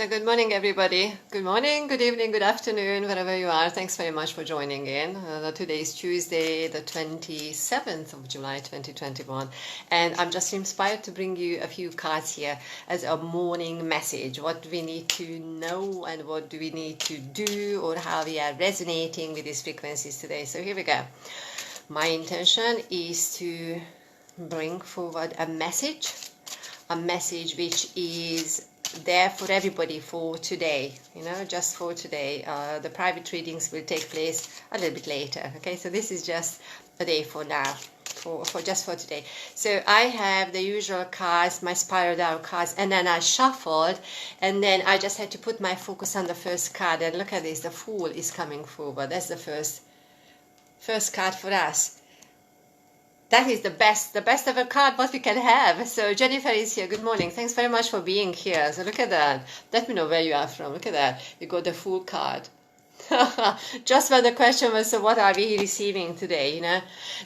So good morning, everybody. Good morning, good evening, good afternoon, wherever you are. Thanks very much for joining in. Today is Tuesday, the 27th of July, 2021. And I'm just inspired to bring you a few cards here as a morning message. What do we need to know and what do we need to do, or how we are resonating with these frequencies today. So here we go. My intention is to bring forward a message which is there for everybody for today, just for today. The private readings will take place a little bit later. Okay, so this is just a day for now, for just for today. So I have the usual cards, my spiral down cards, and then I shuffled, and then I just had to put my focus on the first card. And look at this, the Fool is coming forward. That's the first card for us. That is the best ever card what we can have. So Jennifer is here. Good morning. Thanks very much for being here. So look at that. Let me know where you are from. Look at that. You got the Fool card. Just when the question was, so what are we receiving today?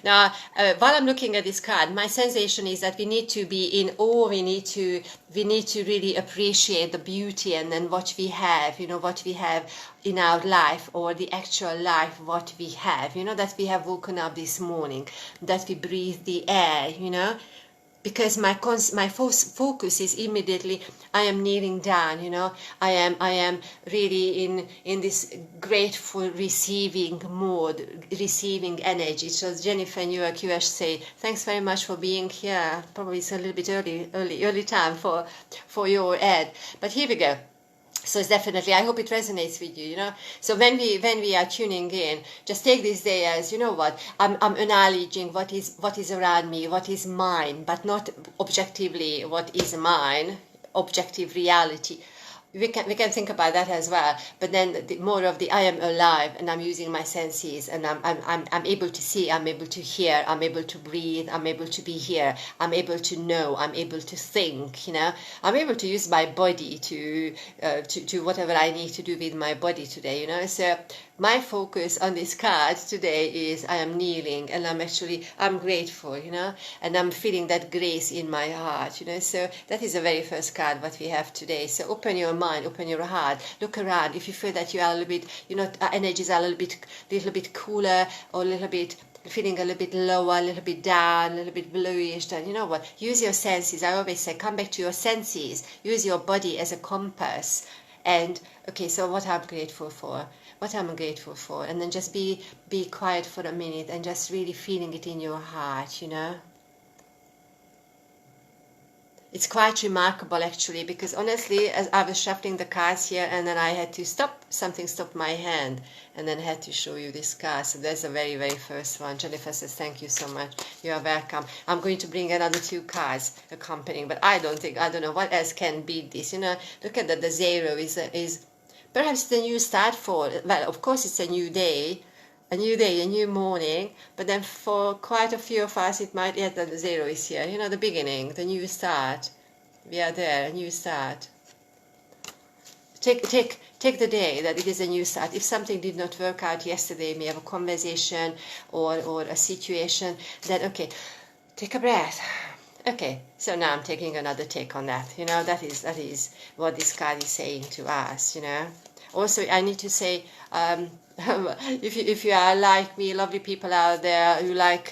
Now, while I'm looking at this card, my sensation is that we need to be in awe. We need to really appreciate the beauty and then what we have. What we have in our life, or the actual life what we have. That we have woken up this morning, that we breathe the air. Because my focus is immediately, I am kneeling down, I am really in this grateful receiving mode, receiving energy. So Jennifer and QS say, thanks very much for being here. Probably it's a little bit early time for your ad, but here we go. So it's definitely, I hope it resonates with you, So when we are tuning in, just take this day as, I'm acknowledging what is around me, what is mine, but not objectively what is mine, objective reality. We can think about that as well, but then more of the I am alive and I'm using my senses and I'm able to see, I'm able to hear, I'm able to breathe, I'm able to be here, I'm able to know, I'm able to think, I'm able to use my body to whatever I need to do with my body today, So my focus on this card today is I am kneeling and I'm grateful, and I'm feeling that grace in my heart, So that is the very first card what we have today. So open your mind, open your heart, look around. If you feel that you are a little bit, energies are a little bit cooler, or a little bit feeling a little bit lower, a little bit down, a little bit bluish, then use your senses. I always say, come back to your senses, use your body as a compass. And okay, so what I'm grateful for, and then just be quiet for a minute and just really feeling it in your heart, It's quite remarkable actually, because honestly, as I was shuffling the cards here, and then I had to something stopped my hand, and then I had to show you this card. So that's the very, very first one. Jennifer says, thank you so much. You are welcome. I'm going to bring another 2 cards accompanying, but I don't know what else can beat this. Look at that, the 0 is perhaps the new start for, well, of course it's a new day, a new morning, but then for quite a few of us it might, the 0 is here, the beginning, the new start. We are there, a new start. Take the day that it is a new start. If something did not work out yesterday, we have a conversation or a situation, then okay, take a breath. Okay, so now I'm taking another take on that. That is what this card is saying to us. Also, I need to say, if you are like me, lovely people out there who like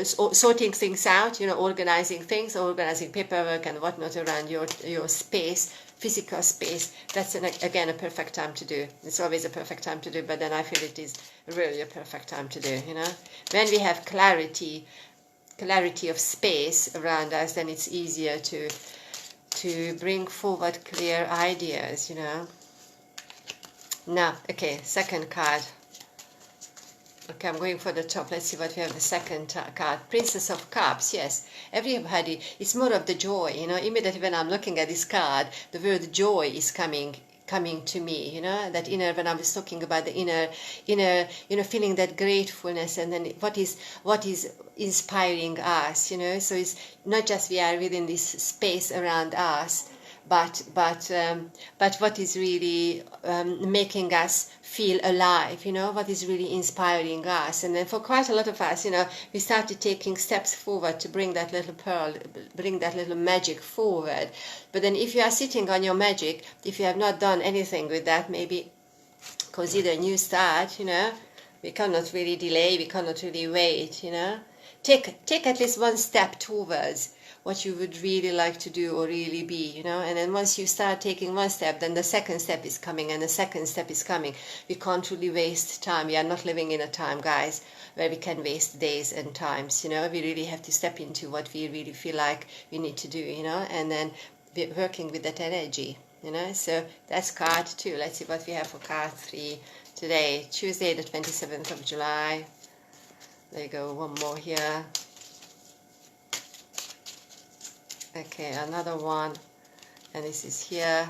sorting things out, organizing things, organizing paperwork and whatnot around your space, physical space, that's again a perfect time to do. It's always a perfect time to do, but then I feel it is really a perfect time to do. When we have clarity of space around us, then it's easier to bring forward clear ideas. Now, okay, second card. Okay, I'm going for the top. Let's see what we have the second card. Princess of Cups, yes. Everybody, it's more of the joy, Immediately when I'm looking at this card, the word joy is coming to me, that inner, when I was talking about the inner, feeling that gratefulness, and then what is inspiring us, So it's not just we are within this space around us, but what is really making us feel alive, what is really inspiring us. And then for quite a lot of us, we started taking steps forward to bring that little pearl, bring that little magic forward. But then if you are sitting on your magic, if you have not done anything with that, maybe consider a new start. We cannot really delay, we cannot really wait. Take at least one step towards what you would really like to do or really be, and then once you start taking one step, then the second step is coming, and the second step is coming. We can't really waste time. We are not living in a time, guys, where we can waste days and times. We really have to step into what we really feel like we need to do, and then we're working with that energy, so that's card 2. Let's see what we have for card 3 today, Tuesday the 27th of July. There you go, one more here. Okay, another one, and this is here,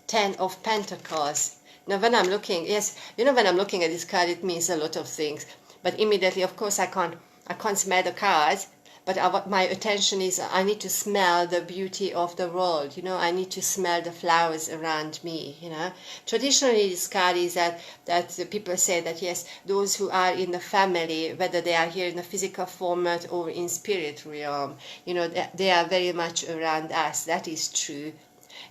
10 of Pentacles. Now when I'm looking, yes, when I'm looking at this card, it means a lot of things, but immediately, of course, I can't smell the cards, but my attention is, I need to smell the beauty of the world, I need to smell the flowers around me, Traditionally, this card is that people say that, yes, those who are in the family, whether they are here in the physical format or in spirit realm, they are very much around us. That is true.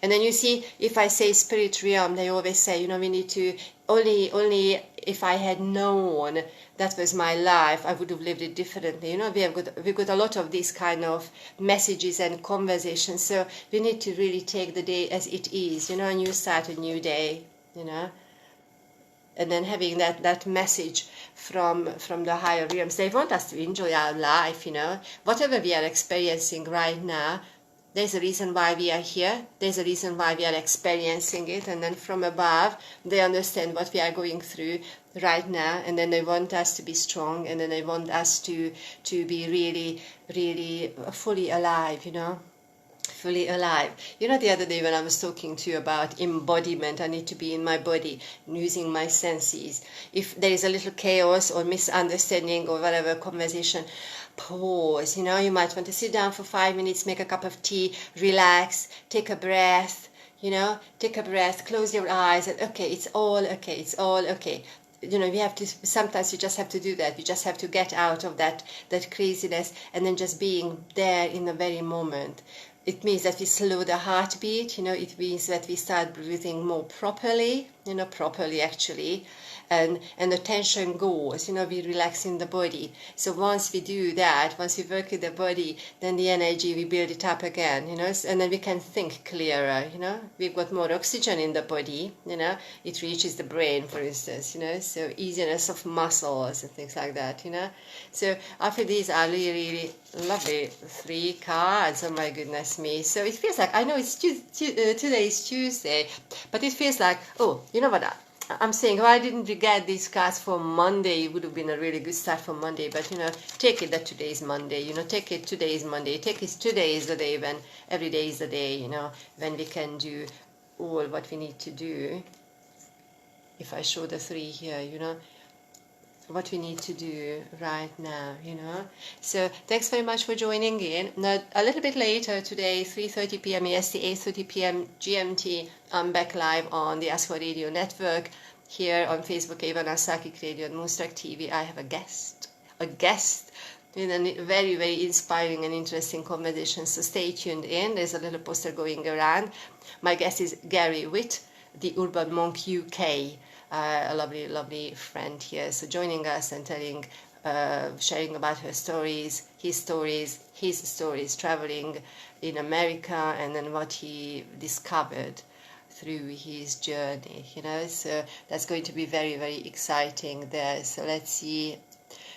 And then you see, if I say spirit realm, they always say, we need to, only if I had known that was my life, I would have lived it differently. We've got a lot of these kind of messages and conversations. So we need to really take the day as it is, a new start, a new day, and then having that message from the higher realms. They want us to enjoy our life, whatever we are experiencing right now. There's a reason why we are here. There's a reason why we are experiencing it. And then from above, they understand what we are going through right now. And then they want us to be strong. And then they want us to be really, really fully alive, fully alive. The other day when I was talking to you about embodiment, I need to be in my body, using my senses. If there is a little chaos or misunderstanding or whatever conversation, pause. You might want to sit down for 5 minutes, make a cup of tea, relax, take a breath, take a breath, close your eyes, and okay, it's all okay, it's all okay. We have to, sometimes you just have to do that. You just have to get out of that craziness, and then just being there in the very moment. It means that we slow the heartbeat, it means that we start breathing more properly, properly actually, and the tension goes, we relax in the body. So once we do that, once we work with the body, then the energy, we build it up again, and then we can think clearer, we've got more oxygen in the body, it reaches the brain, for instance, so easiness of muscles and things like that, So after these are really, really lovely 3 cards, oh my goodness me. So it feels like, I know it's today is Tuesday, but it feels like, oh, you know what, I'm saying, why didn't we get these cards for Monday? It would have been a really good start for Monday, but take it that today is Monday, take it today is Monday, take it today is the day when, every day is the day, when we can do all what we need to do. If I show the 3 here, what we need to do right now, So thanks very much for joining in. Now, a little bit later today, 3:30 p.m. EST, 8:30 p.m. GMT, I'm back live on the Ask for Radio network. Here on Facebook, Ivana Psychic Radio and Moonstruck TV, I have a guest with a very, very inspiring and interesting conversation. So stay tuned in. There's a little poster going around. My guest is Gary Witt, the Urban Monk UK. A lovely, lovely friend here. So joining us and sharing about her stories, his stories, traveling in America, and then what he discovered through his journey, So that's going to be very, very exciting there. So let's see.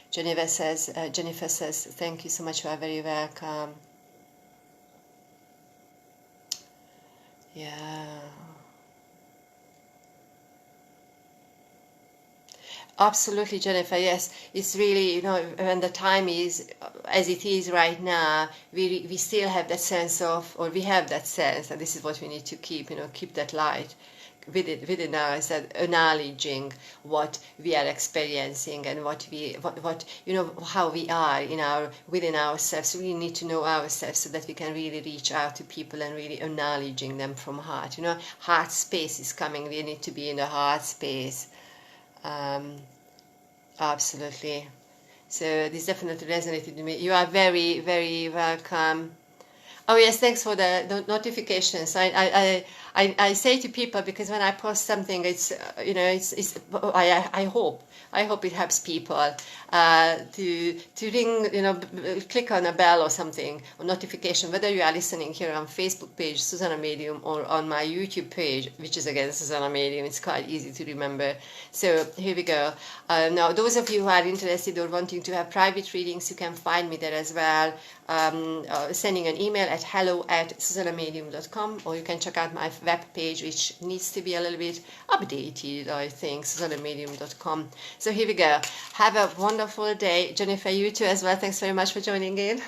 Jennifer says, thank you so much, you are very welcome. Yeah. Absolutely, Jennifer. Yes, it's really, when the time is as it is right now, we still have that sense of, or we have that sense, and this is what we need to keep, keep that light within us, and acknowledging what we are experiencing and what how we are within ourselves. We really need to know ourselves so that we can really reach out to people and really acknowledging them from heart. Heart space is coming. We need to be in the heart space. Absolutely. So this definitely resonated with me. You are very, very welcome. Oh yes, thanks for the notifications. I say to people, because when I post something, it's it's I hope it helps people to ring, click on a bell or something, or notification, whether you are listening here on Facebook page Zsuzsanna Medium or on my YouTube page, which is again Zsuzsanna Medium. It's quite easy to remember. So here we go. Now those of you who are interested or wanting to have private readings, you can find me there as well. Sending an email at hello@zsuzannamedium.com, or you can check out my web page, which needs to be a little bit updated, I think, zsuzannamedium.com. So here we go. Have a wonderful day. Jennifer, you too as well. Thanks very much for joining in.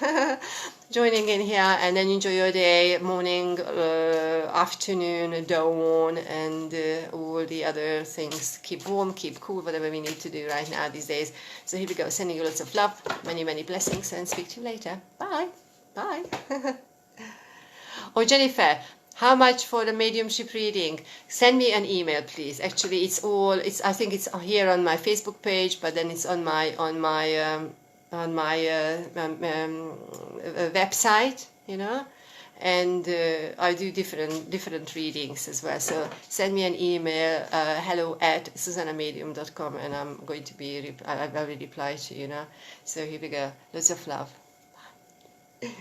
Joining in here, and then enjoy your day, morning, afternoon, dawn, and all the other things. Keep warm, keep cool, whatever we need to do right now these days. So here we go, sending you lots of love, many, many blessings, and speak to you later. Bye. Bye. Oh, Jennifer, how much for the mediumship reading? Send me an email, please. Actually, I think it's here on my Facebook page, but then it's on my website, and I do different readings as well. So send me an email, hello@zsuzannamedium.com, and I'm going to I will reply to you. So here we go. Lots of love. Bye.